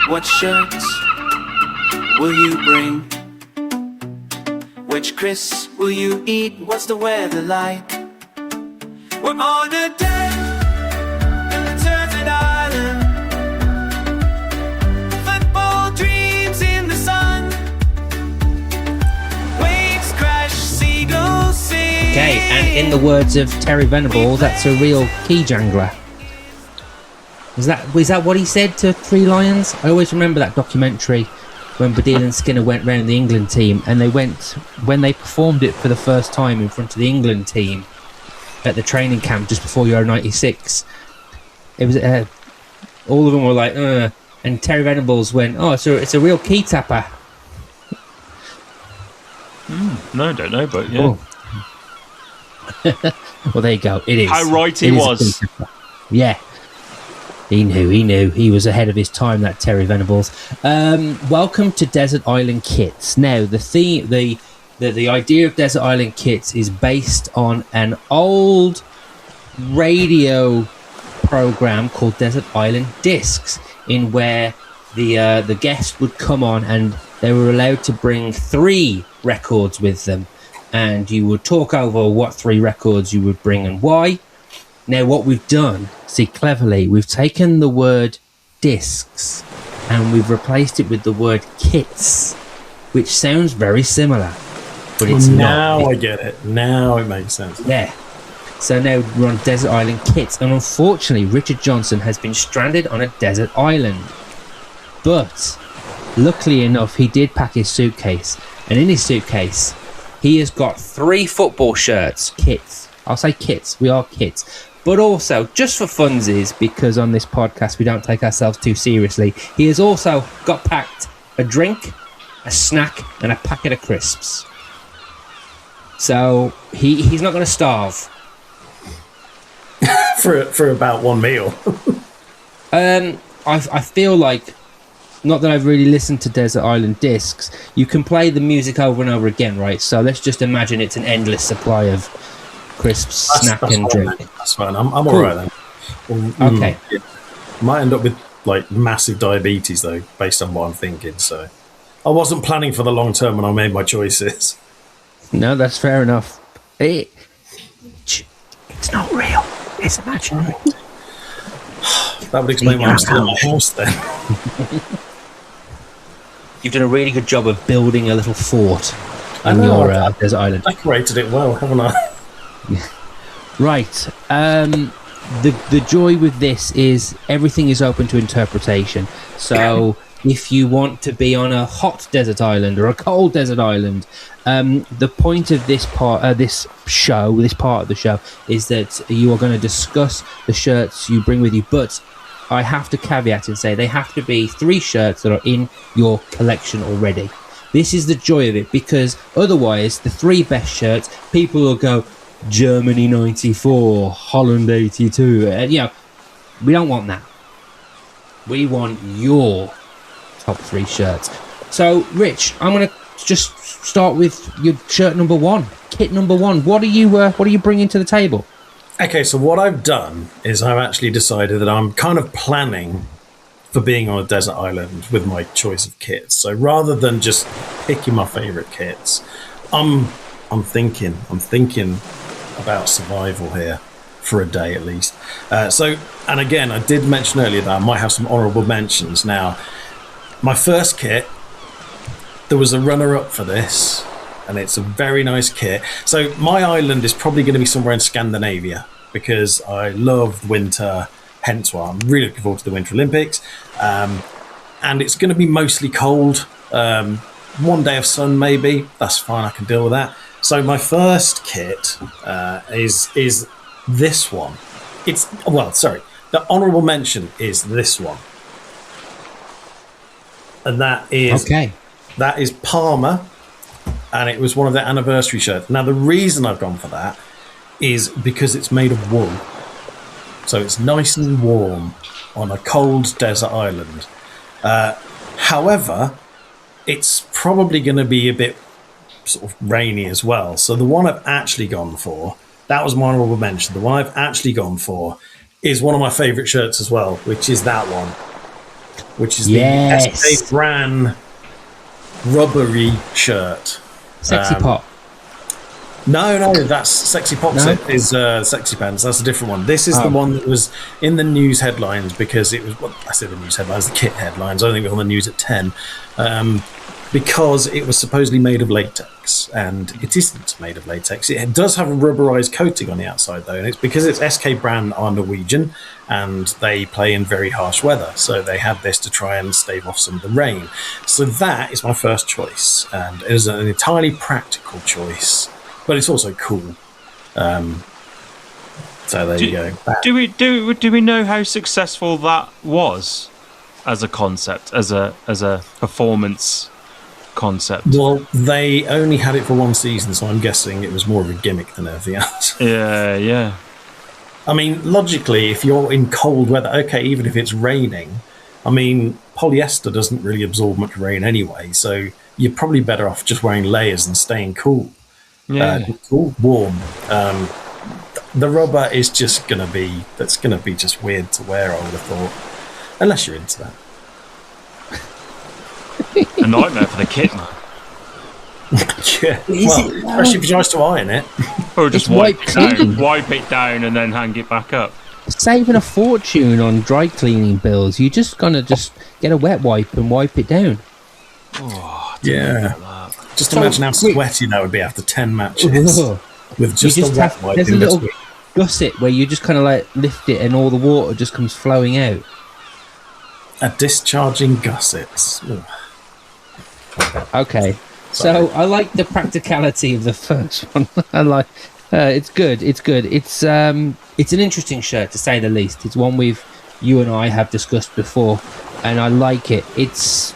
What shirts will you bring? Which crisps will you eat? What's the weather like? We're on a day in a desert island. Football dreams in the sun. Waves crash, seagulls sing. Okay, and in the words of Terry Venables, that's a real key jangler. Was that what he said to Three Lions? I always remember that documentary when Baddiel and Skinner went round the England team, and when they performed it for the first time in front of the England team at the training camp just before Euro 96. It was all of them were like, and Terry Venables went, "Oh, so it's a real key tapper." No, I don't know, but yeah. Oh. Well, there you go. It is. How right he was. Yeah. He knew. He was ahead of his time, that Terry Venables. Welcome to Desert Island Kits. Now, the idea of Desert Island Kits is based on an old radio program called Desert Island Discs, in where the guest would come on and they were allowed to bring 3 records with them, and you would talk over what 3 records you would bring and why. Now, what we've done, see, cleverly, we've taken the word discs and we've replaced it with the word kits, which sounds very similar, but it's not. Now I get it. Now it makes sense. Yeah. So now we're on Desert Island Kits, and unfortunately, Richard Johnson has been stranded on a desert island. But luckily enough, he did pack his suitcase, and in his suitcase, he has got 3 football shirts, kits. I'll say kits. We are kits. But also, just for funsies, because on this podcast we don't take ourselves too seriously, he has also got packed a drink, a snack, and a packet of crisps. So he's not going to starve. for about one meal. I feel like, not that I've really listened to Desert Island Discs, you can play the music over and over again, right? So let's just imagine it's an endless supply of crisps, snack, and drink. That's fine. I'm cool. all right then. Okay. Yeah. Might end up with like massive diabetes though, based on what I'm thinking. So I wasn't planning for the long term when I made my choices. No, that's fair enough. It's not real. It's imaginary. That would explain why I'm still in my house then. You've done a really good job of building a little fort on your desert island. Decorated it well, haven't I? Right. The joy with this is everything is open to interpretation. So if you want to be on a hot desert island or a cold desert island, the point of this part of the show is that you are going to discuss the shirts you bring with you, but I have to caveat and say they have to be 3 shirts that are in your collection already. This is the joy of it, because otherwise the 3 best shirts, people will go Germany 94, Holland 82, and we don't want that. We want your top 3 shirts. So Rich, I'm going to just start with your shirt number 1, kit number 1. What are you bringing to the table? Okay, so what I've done is I've actually decided that I'm kind of planning for being on a desert island with my choice of kits. So rather than just picking my favourite kits, I'm thinking about survival here for a day at least. And again, I did mention earlier that I might have some honourable mentions. Now, my first kit, there was a runner-up for this, and it's a very nice kit. So my island is probably going to be somewhere in Scandinavia because I love winter, hence why I'm really looking forward to the Winter Olympics. And it's going to be mostly cold. 1 day of sun maybe, that's fine, I can deal with that. So my first kit is this one. The honourable mention is this one. And that is Parma. And it was one of their anniversary shirts. Now, the reason I've gone for that is because it's made of wool. So it's nice and warm on a cold desert island. However, it's probably going to be a bit sort of rainy as well. So the one I've actually gone for, that was my honourable mention. The one I've actually gone for is one of my favourite shirts as well, which is that one. which is Yes. the SK brand rubbery shirt. Sexy Pop. No, that's Sexy Pop No? is Sexy Pants. That's a different one. This is the one that was in the news headlines because it was, well, I say the news headlines, the kit headlines. I think it was on the news at 10. Because it was supposedly made of latex, and it isn't made of latex. It does have a rubberized coating on the outside, though, and it's because it's SK brand are Norwegian, and they play in very harsh weather, so they had this to try and stave off some of the rain. So that is my first choice, and it is an entirely practical choice, but it's also cool. So there you go. Do we know how successful that was as a concept, as a performance concept? Well, they only had it for one season, so I'm guessing it was more of a gimmick than anything else. Yeah. I mean, logically, if you're in cold weather, okay, even if it's raining, I mean, polyester doesn't really absorb much rain anyway, so you're probably better off just wearing layers and staying cool. Yeah. Warm. The rubber is just going to be just weird to wear, I would have thought. Unless you're into that. A nightmare for the kit, man. Yeah. Well, especially if you tries to iron it. Or just It's wipe white it clean. down, wipe it down, and then hang it back up. Saving a fortune on dry cleaning bills. You're just gonna get a wet wipe and wipe it down. Yeah. Just imagine how sweaty that would be after 10 matches Ugh. with just, You a wet wipe there's a in little between. gusset where you just kind of like lift it and all the water just comes flowing out. A discharging gussets. Ugh. Okay, so I like the practicality of the first one. I like it's good. It's an interesting shirt to say the least. It's one you and I have discussed before, and I like it. It's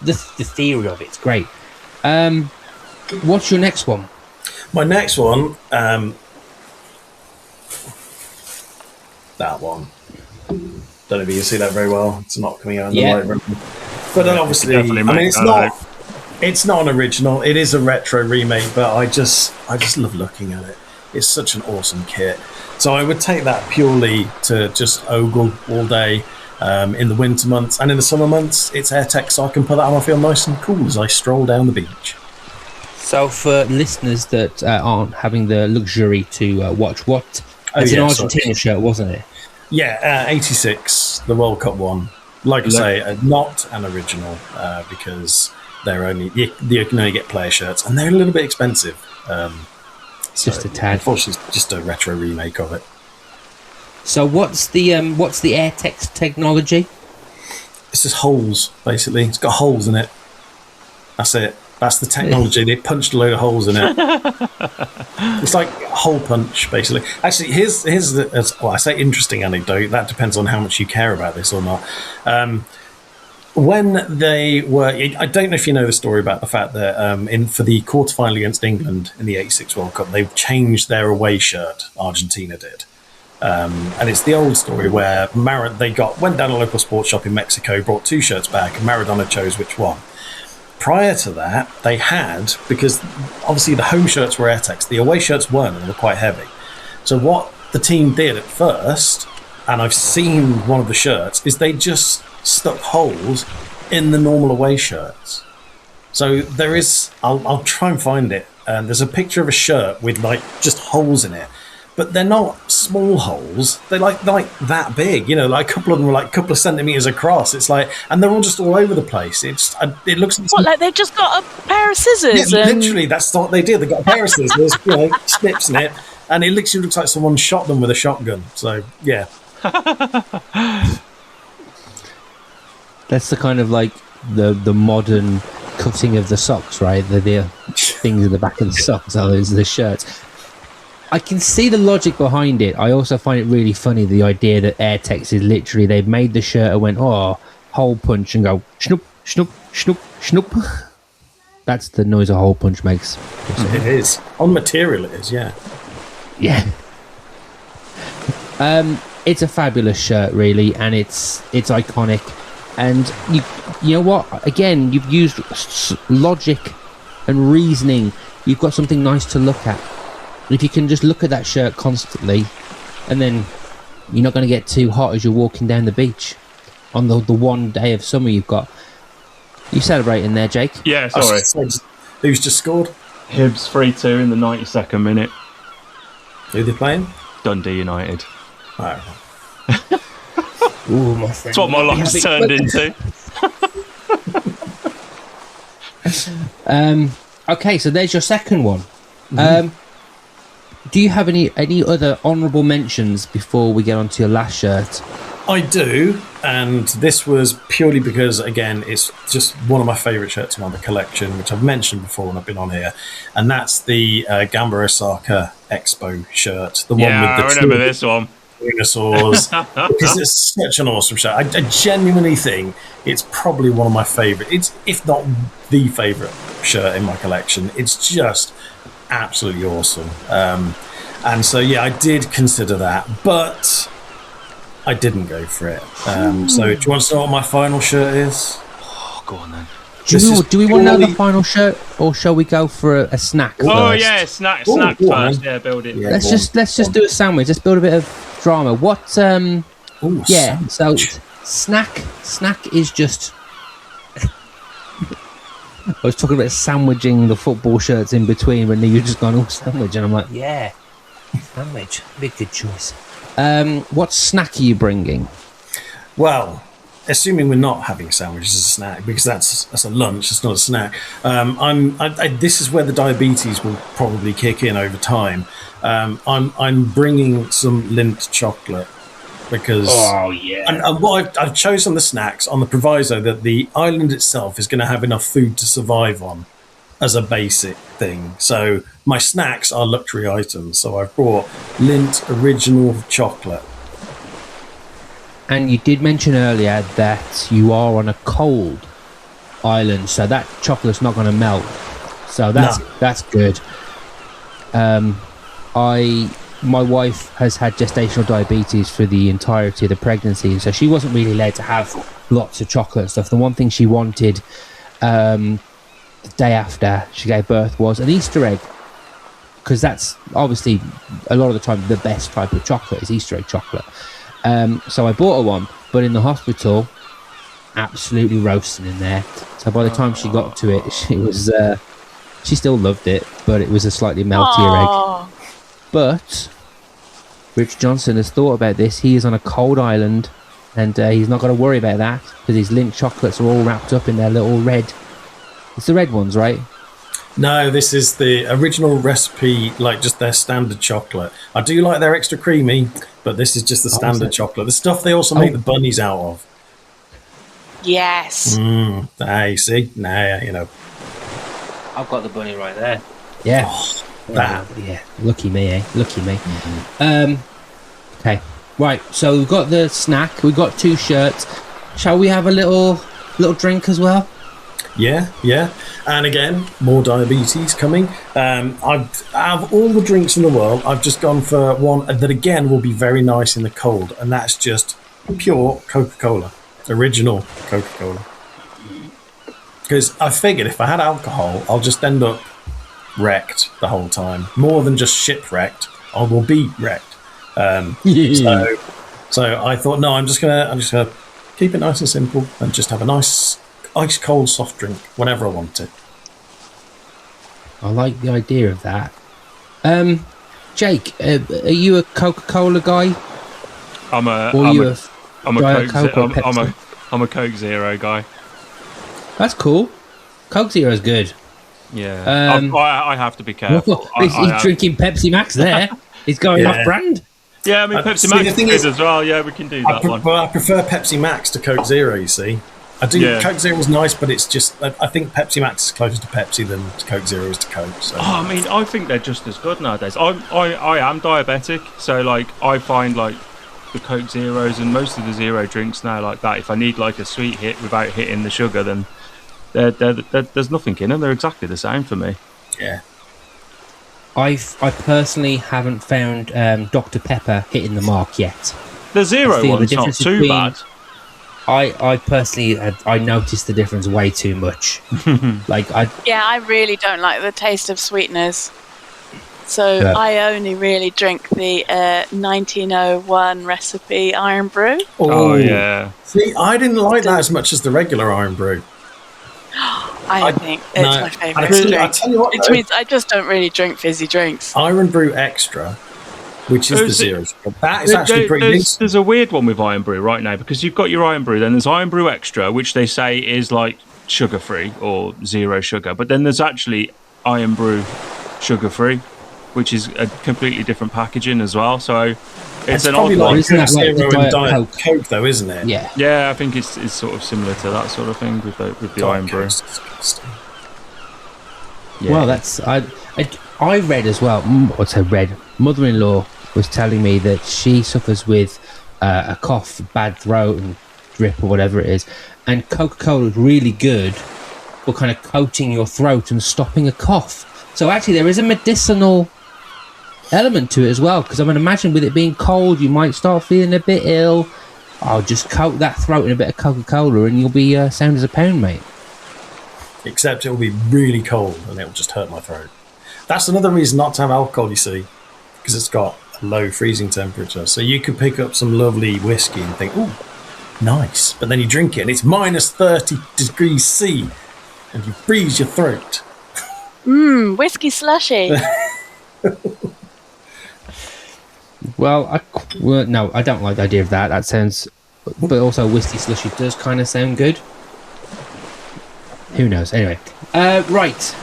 the theory of it's great. What's your next one? My next one, that one. Don't know if you can see that very well. It's not coming out in the light room. But then obviously, I definitely mean, make that it's not an original. It is a retro remake, but I just love looking at it. It's such an awesome kit. So I would take that purely to just ogle all day in the winter months, and in the summer months, it's AirTech, so I can put that on. I feel nice and cool as I stroll down the beach. So for listeners that aren't having the luxury to watch what, it's an Argentina shirt, wasn't it? Yeah, 86, the World Cup one. Like I say, not an original because you can only get player shirts, and they're a little bit expensive. Just a tad. Unfortunately, it's just a retro remake of it. So what's the AirTech technology? It's just holes, basically. It's got holes in it. That's it. That's the technology. They punched a load of holes in it. It's like a hole punch, basically. Actually, here's I say interesting anecdote. That depends on how much you care about this or not. When they were, I don't know if you know the story about the fact that for the quarterfinal against England in the '86 World Cup, they changed their away shirt. Argentina did. And it's the old story where they went down a local sports shop in Mexico, brought two shirts back, and Maradona chose which one. Prior to that, they had, because obviously the home shirts were AirTechs, the away shirts weren't, and they were quite heavy. So what the team did at first, and I've seen one of the shirts, is they just stuck holes in the normal away shirts. So there is, I'll try and find it, and there's a picture of a shirt with like just holes in it. But they're not small holes. They're like that big, like a couple of them were like a couple of centimeters across. It's like, and they're all just all over the place. It looks like they've just got a pair of scissors. Yeah, literally, that's what they did. They got a pair of scissors, snips in it, and it literally looks like someone shot them with a shotgun. So yeah, That's the kind of like the modern cutting of the socks, right? The things in the back of the socks are the shirts. I can see the logic behind it. I also find it really funny, the idea that AirTech is literally, they've made the shirt and went, hole punch, and go, shnoop, shnoop, shnoop, shnoop. That's the noise a hole punch makes. it is. On material, it is, yeah. Yeah. It's a fabulous shirt, really, and it's iconic. And you know what? Again, you've used logic and reasoning. You've got something nice to look at. If you can just look at that shirt constantly, and then you're not going to get too hot as you're walking down the beach. on the one day of summer you've got. You celebrating there, Jake? Yeah, I sorry. was gonna say, who's just scored? Hibs 3-2 in the 92nd minute. Who they playing? Dundee United. Oh, Ooh, my friend. That's what my life's turned into. Okay, so there's your second one. Do you have any other honourable mentions before we get on to your last shirt? I do, and this was purely because, again, it's just one of my favourite shirts on the collection, which I've mentioned before when I've been on here, and that's the Gamba Osaka Expo shirt, the one with the I remember this one. dinosaurs, because it's such an awesome shirt. I genuinely think it's probably one of my favourite. It's, if not the favourite shirt in my collection. It's just absolutely awesome. And so, yeah, I did consider that, but I didn't go for it. So do you want to know what my final shirt is? Oh, go on then. Do we want to know the final shirt, or shall we go for a snack first? Oh yeah, snack Ooh, first. go on. Yeah, build it. Yeah. Let's just do a sandwich. Let's build a bit of drama. What? Ooh, Yeah. So sandwich. snack is just. I was talking about sandwiching the football shirts in between, but you just gone, oh, sandwich, and I'm like, yeah, sandwich, be a good choice. What snack are you bringing? Well, assuming we're not having sandwiches as a snack, because that's a lunch, it's not a snack. This is where the diabetes will probably kick in over time. I'm bringing some Lindt chocolate because. Oh yeah. And what I've chosen the snacks on the proviso that the island itself is going to have enough food to survive on as a basic thing. So my snacks are luxury items. So I've brought Lindt original chocolate. And you did mention earlier that you are on a cold island, so that chocolate's not going to melt. So that's good. My wife has had gestational diabetes for the entirety of the pregnancy, and so she wasn't really allowed to have lots of chocolate and stuff. The one thing she wanted the day after she gave birth was an Easter egg, because that's obviously a lot of the time the best type of chocolate is Easter egg chocolate. So I bought her one, but in the hospital, absolutely roasting in there. So by the time she got to it, she was she still loved it, but it was a slightly meltier egg. Aw. But Rich Johnson has thought about this. He is on a cold island, and he's not got to worry about that because his Lindt chocolates are all wrapped up in their little red. It's the red ones, right? No, this is the original recipe, like just their standard chocolate. I do like their extra creamy, but this is just the standard chocolate. The stuff they also make the bunnies out of. Yes. Hey, see? Nah, you know. I've got the bunny right there. Yeah. That. Yeah. Lucky me, eh? Lucky me. Okay. Right. So we've got the snack. We've got 2 shirts. Shall we have a little drink as well? Yeah. And again, more diabetes coming. Out of all the drinks in the world, I've just gone for one that again will be very nice in the cold, and that's just pure Coca-Cola. Original Coca-Cola. Because I figured if I had alcohol, I'll just end up wrecked the whole time. More than just shipwrecked, I will be wrecked. So I thought, no, I'm just gonna keep it nice and simple and just have a nice ice cold soft drink whenever I want it. I like the idea of that. Jake, are you a Coca-Cola guy? I'm a Diet Coke or I'm Pepsi? a Coke Zero guy. That's cool. Coke Zero's good. Yeah, I have to be careful. He's drinking Pepsi Max there. He's going off brand. Yeah, I mean Pepsi see, Max the is thing good is, as well. Yeah, we can do that one. I prefer Pepsi Max to Coke Zero, you see. I do. Yeah. Coke Zero is nice, but it's just, I think Pepsi Max is closer to Pepsi than Coke Zero is to Coke. So. Oh, I mean, I think they're just as good nowadays. I am diabetic, so like I find like the Coke Zeros and most of the zero drinks now like that. If I need like a sweet hit without hitting the sugar, then there's nothing in them. They're exactly the same for me. Yeah. I personally haven't found Dr. Pepper hitting the mark yet. The zero the one's not difference too between- bad. I personally I noticed the difference way too much. Yeah, I really don't like the taste of sweeteners. So Yeah. I only really drink the 1901 recipe Iron Brew. Oh yeah. See, I didn't like that as much as the regular Iron Brew. I think it's no, my I favourite tell you- drink. I tell you what, Which though. means I just don't really drink fizzy drinks. Iron Brew Extra, which is the Is it- zero sugar. That is actually pretty decent. There's a weird one with Iron Brew right now because you've got your Iron Brew, then there's Iron Brew Extra, which they say is like sugar free or zero sugar, but then there's actually Iron Brew sugar free, which is a completely different packaging as well. So it's an odd probably one. like Isn't that Coke like the Zero and Diet Diet Coke? Coke, though, isn't it? Yeah. Yeah, I think it's sort of similar to that sort of thing with the Iron Diet Brew. Coke's disgusting. Yeah. Well, that's I read as well. What's I read? Mother-in-law was telling me that she suffers with a cough, bad throat, and drip or whatever it is, and Coca-Cola is really good for kind of coating your throat and stopping a cough. So actually, there is a medicinal element to it as well. Because I mean, imagine with it being cold, you might start feeling a bit ill. I'll just coat that throat in a bit of Coca-Cola, and you'll be sound as a pound, mate. Except it'll be really cold and it'll just hurt my throat. That's another reason not to have alcohol, you see, because it's got a low freezing temperature. So you could pick up some lovely whiskey and think, ooh, nice. But then you drink it and it's minus 30 degrees C and you freeze your throat. Whiskey slushy. Well, no, I don't like the idea of that. That sounds, but also whiskey slushy does kind of sound good. Who knows? Anyway, right.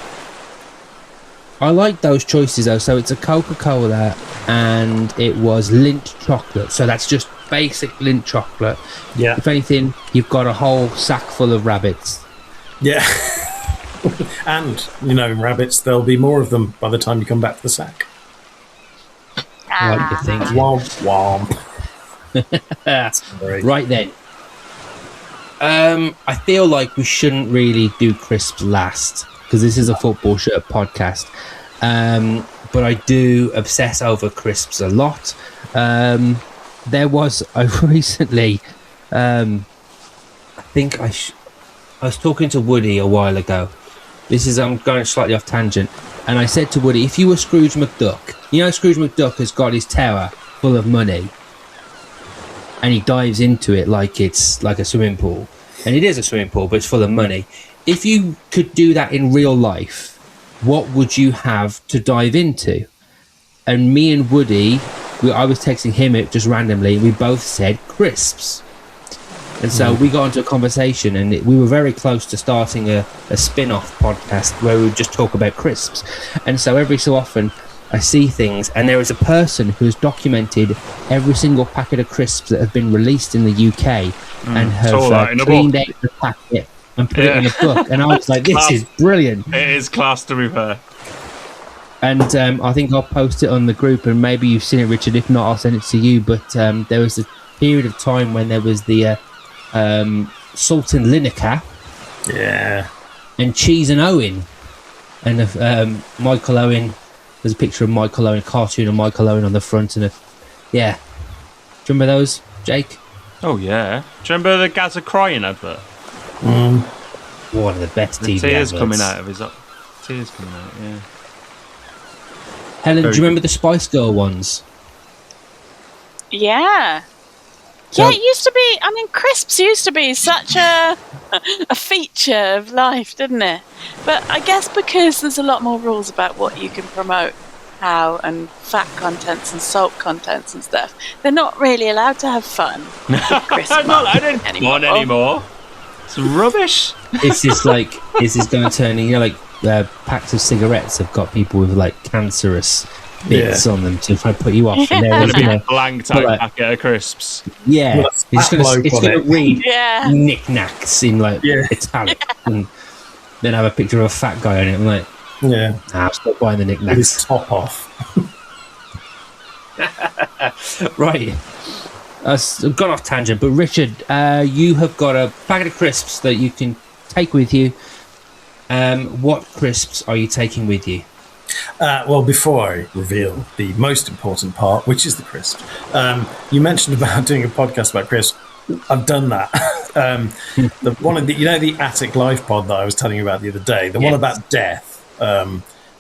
I like those choices though. So it's a Coca-Cola and it was Lindt chocolate. So that's just basic Lindt chocolate. Yeah. If anything, you've got a whole sack full of rabbits. Yeah. And, you know, rabbits, there'll be more of them by the time you come back to the sack. I like to think. Womp womp. That's great. Right then. I feel like we shouldn't really do crisps last because this is a football shirt podcast. But I do obsess over crisps a lot. There was I recently. I think I was talking to Woody a while ago. I'm going slightly off tangent, and I said to Woody, if you were Scrooge McDuck, you know Scrooge McDuck has got his tower full of money. And he dives into it like it's like a swimming pool. And it is a swimming pool, but it's full of money. If you could do that in real life, what would you have to dive into? And me and Woody, I was texting him it just randomly, and we both said crisps. And so we got into a conversation, and we were very close to starting a spin-off podcast where we would just talk about crisps. And so every so often, I see things, and there is a person who has documented every single packet of crisps that have been released in the UK and all that have in a cleaned book. out the packet and put it Yeah. in a book. And I was like, this Class. is brilliant. It is class to be fair. And I think I'll post it on the group, and maybe you've seen it, Richard. If not, I'll send it to you. But there was a period of time when there was the Sultan Lineker Yeah. and Cheese and Owen. And Michael Owen, there's a picture of Michael Owen, a cartoon of Michael Owen on the front. And yeah. Do you remember those, Jake? Oh yeah. Do you remember the Gaza crying advert? One of the best The TV tears adverts. coming out of his tears coming out. Yeah. Helen, Very do you remember the Spice Girl ones? Yeah. So- Yeah, it used to be. I mean, crisps used to be such a feature of life, didn't it? But I guess because there's a lot more rules about what you can promote, how, and fat contents and salt contents and stuff, they're not really allowed to have fun with crisps I'm not allowed anymore. It's rubbish. Is this going to turn, you know, like packs of cigarettes have got people with like cancerous bits on them to try to put you off. And they're It'll be a gonna, blanked but, out packet of crisps. yeah, Well, it's that going bloke to on it. read Yeah. knickknacks in like Yeah. italic, and then have a picture of a fat guy on it. I'm like, Yeah. I'll stop buying the With his knickknacks. top off. Right. I've gone off tangent, but Richard, you have got a packet of crisps that you can take with you. What crisps are you taking with you? Well, before I reveal the most important part, which is the crisp, you mentioned about doing a podcast about crisp. I've done that. One of the, you know, the Attic Life pod that I was telling you about the other day, the one Yes. about death.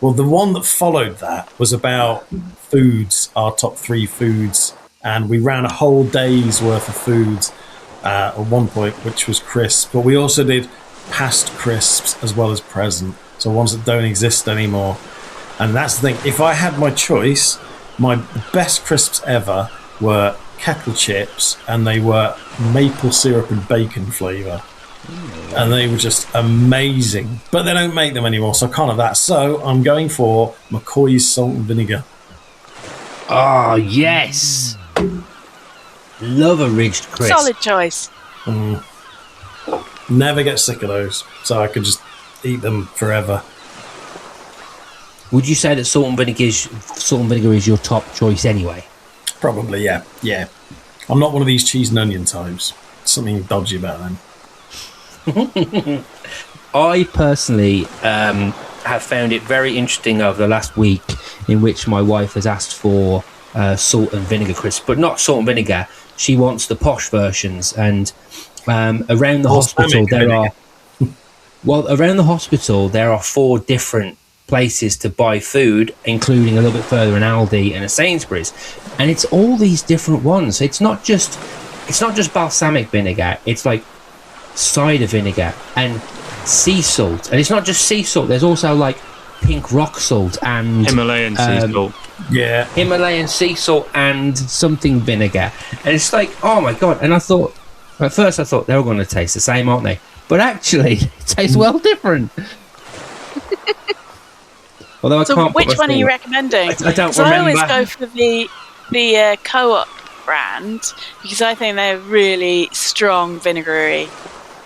Well, the one that followed that was about foods, our top 3 foods, and we ran a whole day's worth of foods at one point, which was crisps. But we also did past crisps as well as present, so ones that don't exist anymore. And that's the thing. If I had my choice, my best crisps ever were kettle chips, and they were maple syrup and bacon flavour. And they were just amazing. But they don't make them anymore, so I can't have that. So I'm going for McCoy's salt and vinegar. Oh, yes. Love a ridged crisp. Solid choice. Never get sick of those, so I could just eat them forever. Would you say that salt and vinegar is your top choice anyway? Probably, yeah. Yeah. I'm not one of these cheese and onion types. Something dodgy about them. I personally have found it very interesting over the last week, in which my wife has asked for salt and vinegar crisps, but not salt and vinegar. She wants the posh versions, and around the hospital there are 4 different places to buy food, including a little bit further an Aldi and a Sainsbury's, and it's all these different ones. It's not just balsamic vinegar. It's like cider vinegar and sea salt, and it's not just sea salt. There's also like pink rock salt and Himalayan sea salt. Yeah. Himalayan sea salt and something vinegar, and it's like, oh my god. And at first I thought they were going to taste the same, aren't they? But actually it tastes well different. Although So which one are you recommending? I don't So I remember. always go for the Co-op brand, because I think they're really strong vinegary.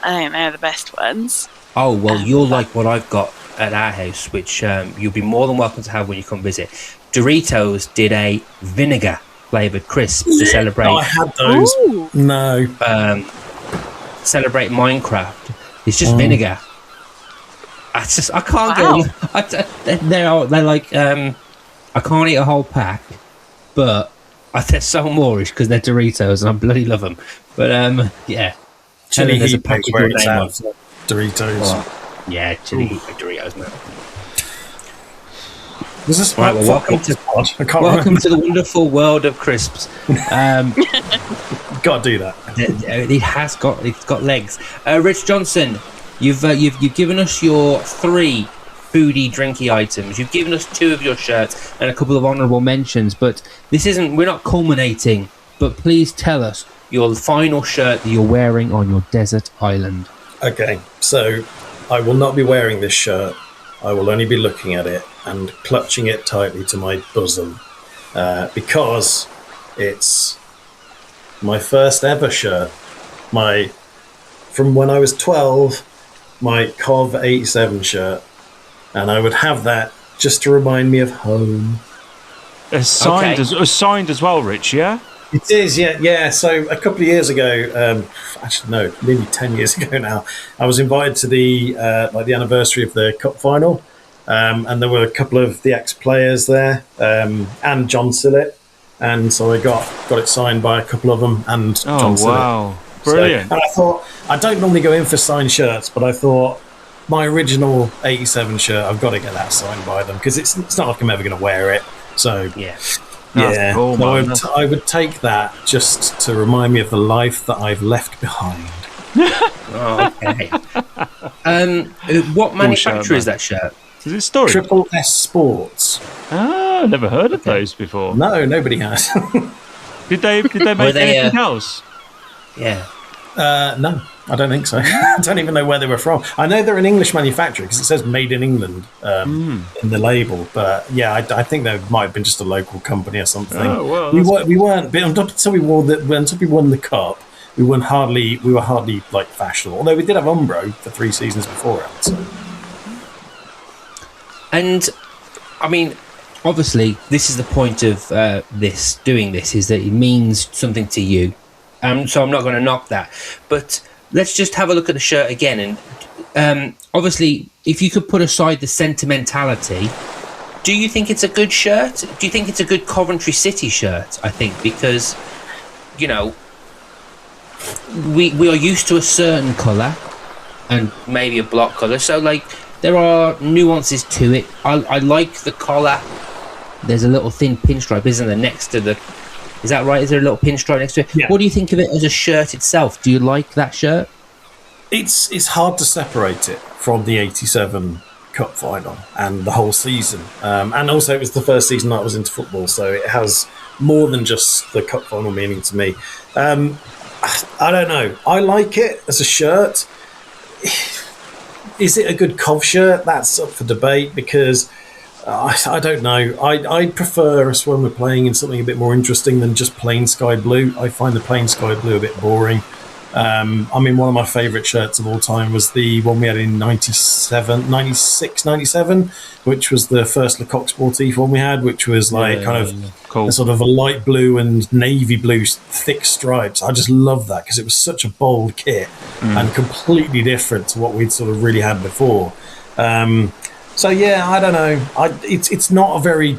I think they're the best ones. Oh, well, you'll like what I've got at our house, which you'll be more than welcome to have when you come visit. Doritos did a vinegar flavoured crisp to celebrate Oh, I had those. Ooh. No. celebrate Minecraft. It's just vinegar. I can't Wow. get them. They're like I can't eat a whole pack, but they're so moorish because they're Doritos and I bloody love them. But yeah, Chili and then there's a heat package where with it's name at. on. Doritos. Oh, yeah, chili heat with Doritos, man. Was this Right, well, welcome to remember. the wonderful world of crisps. Got to do that. It's got legs. Rich Johnson, you've given us your 3 foodie drinky items. You've given us 2 of your shirts and a couple of honourable mentions, but we're not culminating. But please tell us your final shirt that you're wearing on your desert island. Okay, so I will not be wearing this shirt. I will only be looking at it and clutching it tightly to my bosom because it's my first ever shirt. From when I was 12, my COV 87 shirt, and I would have that just to remind me of home. It's signed, Okay. signed as well, Rich, yeah? It is, yeah. So a couple of years ago, actually no, nearly 10 years ago now, I was invited to the anniversary of the cup final, and there were a couple of the ex-players there, and John Sillett, and so I got it signed by a couple of them, and John Sillett. Wow. Brilliant. So, and I thought, I don't normally go in for signed shirts, but I thought my original 87 shirt, I've got to get that signed by them, because it's not like I'm ever going to wear it. So Yeah. yeah, cool, so man. I would take that just to remind me of the life that I've left behind. Oh, okay. What manufacturer is that shirt? Is it Story? Triple S Sports. Ah, never heard of those before. No, nobody has. Did they make they, anything else? Yeah. No, I don't think so. I don't even know where they were from. I know they're an English manufacturer because it says "Made in England" in the label. But yeah, I think they might have been just a local company or something. Oh, well, we weren't. But until we won the cup, we were hardly like fashionable. Although we did have Umbro for 3 seasons beforehand. So. And I mean, obviously, this is the point of doing this is that it means something to you. So I'm not going to knock that. But let's just have a look at the shirt again. And obviously, if you could put aside the sentimentality, do you think it's a good shirt? Do you think it's a good Coventry City shirt? I think because, you know, we are used to a certain colour and maybe a block colour. So, like, there are nuances to it. I like the collar. There's a little thin pinstripe, isn't there, next to the... Is that right? Is there a little pinstripe next to it? Yeah. What do you think of it as a shirt itself? Do you like that shirt? It's hard to separate it from the '87 Cup final and the whole season. And also, it was the first season I was into football, so it has more than just the Cup final meaning to me. I don't know. I like it as a shirt. Is it a good Cov shirt? That's up for debate because I don't know. I prefer us when we're playing in something a bit more interesting than just plain sky blue. I find the plain sky blue a bit boring. I mean, one of my favourite shirts of all time was the one we had in 96, 97, which was the first Le Coq Sportif one we had, which was like Cool. a sort of a light blue and navy blue thick stripes. I just love that because it was such a bold kit and completely different to what we'd sort of really had before. So yeah, I don't know. It's not a very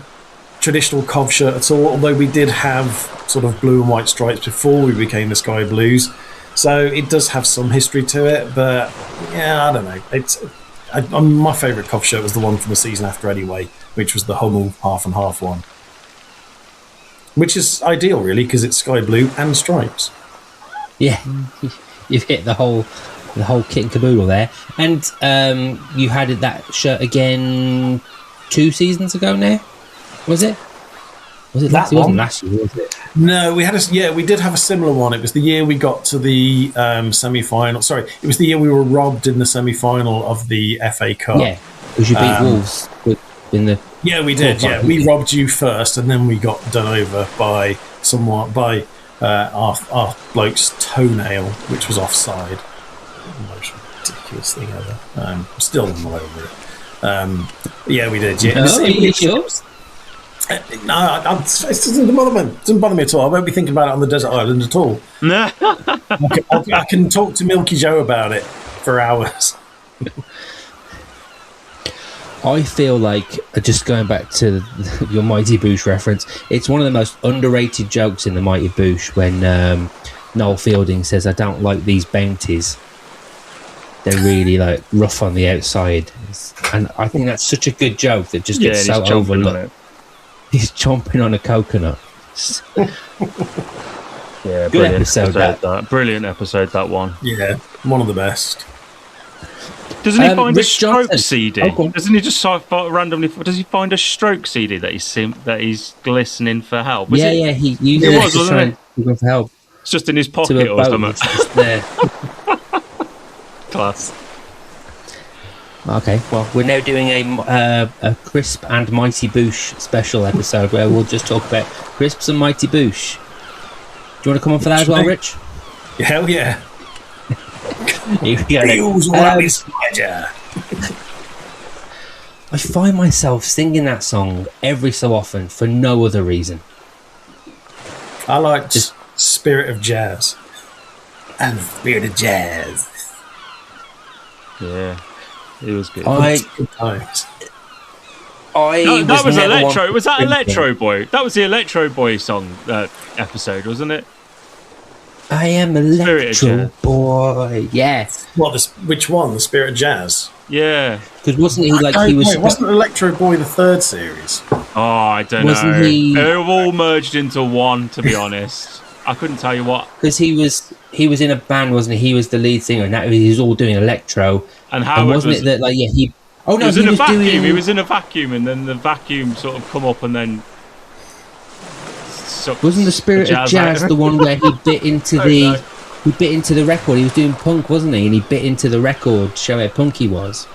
traditional Cov shirt at all, although we did have sort of blue and white stripes before we became the Sky Blues. So it does have some history to it, but yeah, I don't know. My favourite Cov shirt was the one from the season after anyway, which was the Hummel half and half one, which is ideal really because it's sky blue and stripes. Yeah, you've hit the whole kit and caboodle there. And you had that shirt again 2 seasons ago now, was it? Was it last? It wasn't last year, was it? No, we did have a similar one. It was the year we got to the semi-final. Sorry, it was the year we were robbed in the semi-final of the FA Cup. Yeah, because you beat Wolves in the... Yeah, we did. Yeah, we robbed you first, and then we got done over by our bloke's toenail, which was offside. The most ridiculous thing ever. Still not over it. Yeah, we did. Yeah, it's yours. No, it doesn't bother me at all. I won't be thinking about it on the desert island at all. I can talk to Milky Joe about it for hours. I feel like, just going back to your Mighty Boosh reference, it's one of the most underrated jokes in the Mighty Boosh when Noel Fielding says, "I don't like these bounties. They're really like rough on the outside." And I think that's such a good joke that just gets so overlooked. He's chomping on a coconut. Yeah, good episode that. Brilliant episode, that one. Yeah, one of the best. Doesn't he find Rich a stroke Johnson. CD? Okay. Doesn't he just randomly? Does he find a stroke CD that he's glistening for help? He used It it was, to wasn't try it? and give for help. It's just in his To pocket a or boat something. that's just there. Class. Okay, well, we're now doing a Crisp and Mighty Boosh special episode where we'll just talk about Crisps and Mighty Boosh. Do you want to come on for that as well, Rich? Hell yeah. Here we go. Feels like this pleasure. I find myself singing that song every so often for no other reason. I like just Spirit of Jazz. And Spirit of Jazz. Yeah, it was good. Good times. That was never Electro. one Was that for Electro Boy? That was the Electro Boy song episode, wasn't it? I am Spirit Electro of Jazz. Boy. Yes. Which one? The Spirit of Jazz? Yeah. Because wasn't he like he was? Wasn't Electro Boy the third series? Oh, I don't Wasn't know. he- They're all merged into one, to be honest. I couldn't tell you what. Because he was in a band, wasn't he? He was the lead singer, and that he was all doing electro. And And Howard wasn't was, it that like he? Oh no, he was in a vacuum. doing. He was in a vacuum, and then the vacuum sort of come up and then. Wasn't the Spirit of Jazz out. the one where he bit into No. he bit into the record? He was doing punk, wasn't he? And he bit into the record to show how punk he was.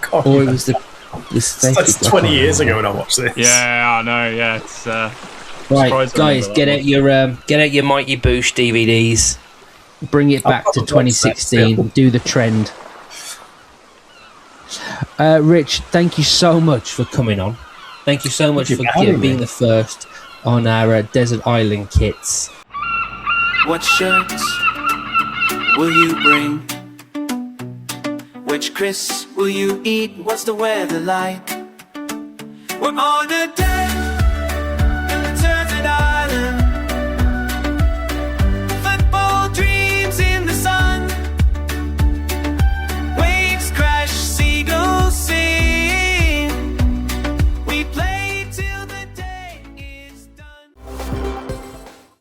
God, Or it was the. that's 20 years ago when I watched this. Yeah, I know. Yeah, it's Right, surprised I guys, remember get out your Mighty Boosh DVDs. Bring it back to probably watch that 2016. still. Do the trend. Rich, thank you so much for coming on. Thank you so much you for for having being me. the first on our Desert Island kits. What shirts will you bring? Which crisps will you eat? What's the weather like? We're on a day.